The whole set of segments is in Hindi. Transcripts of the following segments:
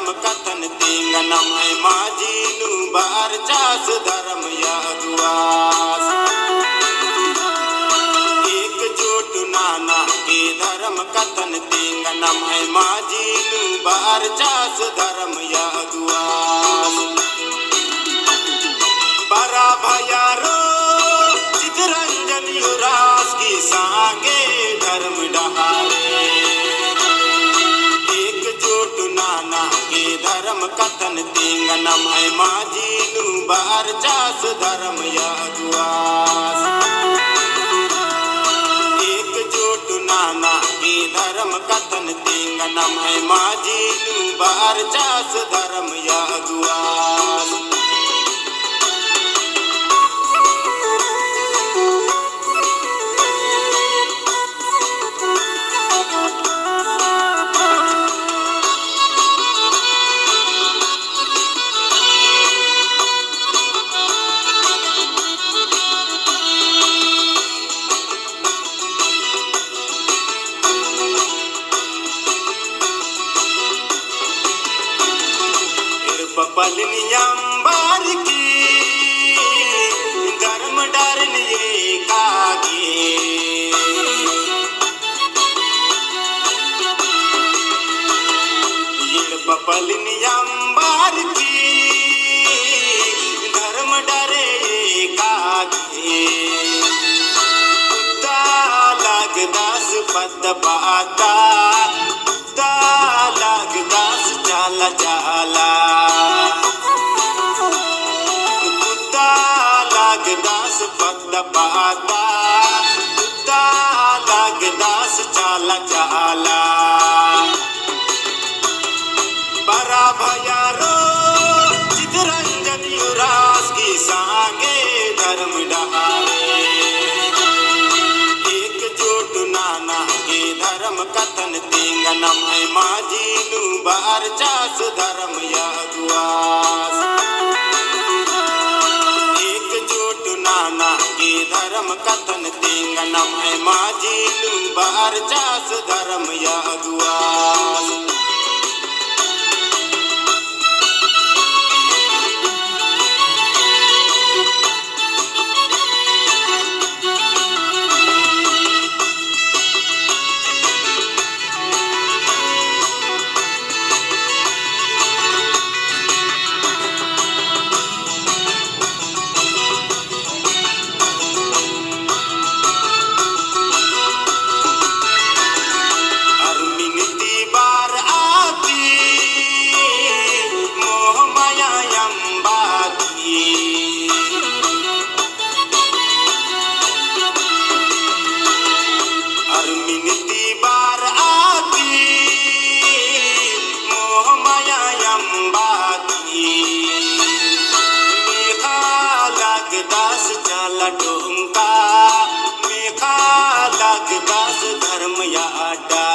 धर्म कथन तेंगनम है माझीनु बार चास धर्म यागुआस एकजुट नाना के धर्म कथन तेंगनम है माझीनु बार चास धर्म यागुआस बरा भयारो चितरंजन युरास की सांगे धर्म डहारे एकजुट नाना के धर्म कथन तेंगनम है माझीनु बार चास धर्म यागुआस एकजुट नाना के धर्म कथन तेंगनम है माझीनु बार चास धर्म यागुआस पलनियंबर की धर्म डरनिए कागे पलनियंबर की धर्म डरे कागे कुत्ता लगदास पद बाता कुत्ता लगदास जाला जाला लगदास पद पाता कुत्ता लगदास चाला चाला बरा भयारो चितरंजन युरास की सांगे धर्म डहारे एकजुट नाना के धर्म कथन तेंगनम है माझीनु बार चास धर्म यागुआस नाना के धर्म कथन तेंगनम है माझीनु बार चास धर्म यागुआस डोंका मेखा लगदास धर्म याडा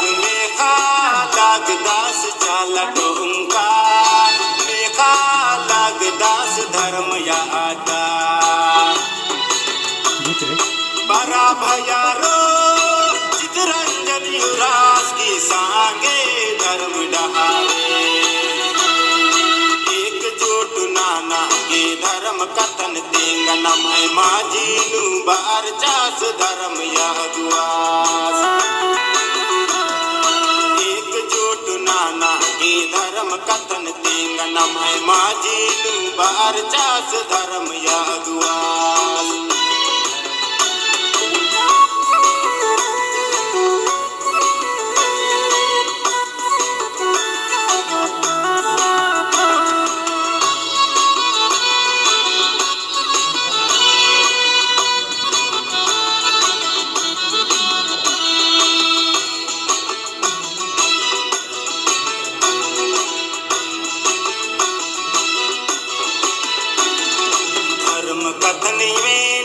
मेखा लगदास चाला डोंका मेखा लगदास धर्म याडा बरा भयारो चितरंजन युरास की सांगे धर्म डहारे एकजुट नाना के धर्म कथन तेंगनम है माझीनु बार चास धर्म यागुआस एकजुट नाना के धर्म कथन तेंगनम है माझीनु बार चास धर्म यागुआस कथनी में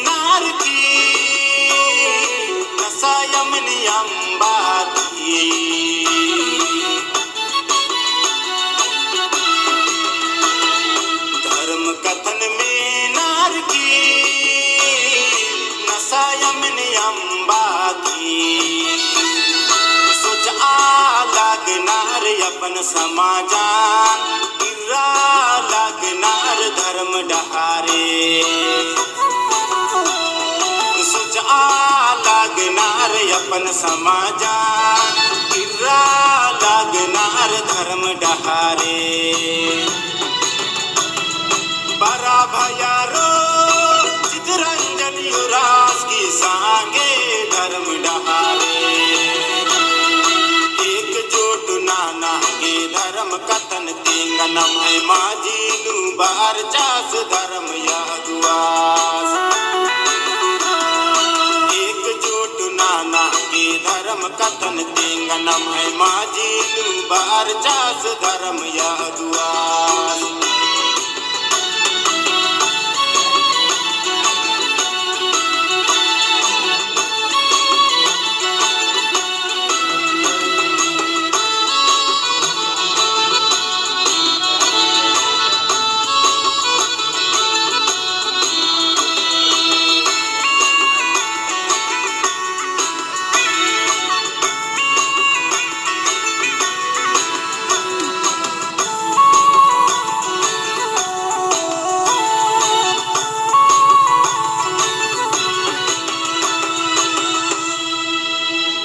आपण समाजात किर्रा लागणार धर्म डहारे सुचा लागणार आपण समाजात किर्रा लागणार धर्म डहारे बरा भयारो चितरंजन युवराज की सांगे धर्म डहारे एकजुट नाना के धर्म कतन तेंगन मैं माझी लू बार चास धर्म यादुआस एकजुट नाना के धर्म कतन तेंगन मैं माझी लू बार चास धर्म यादुआस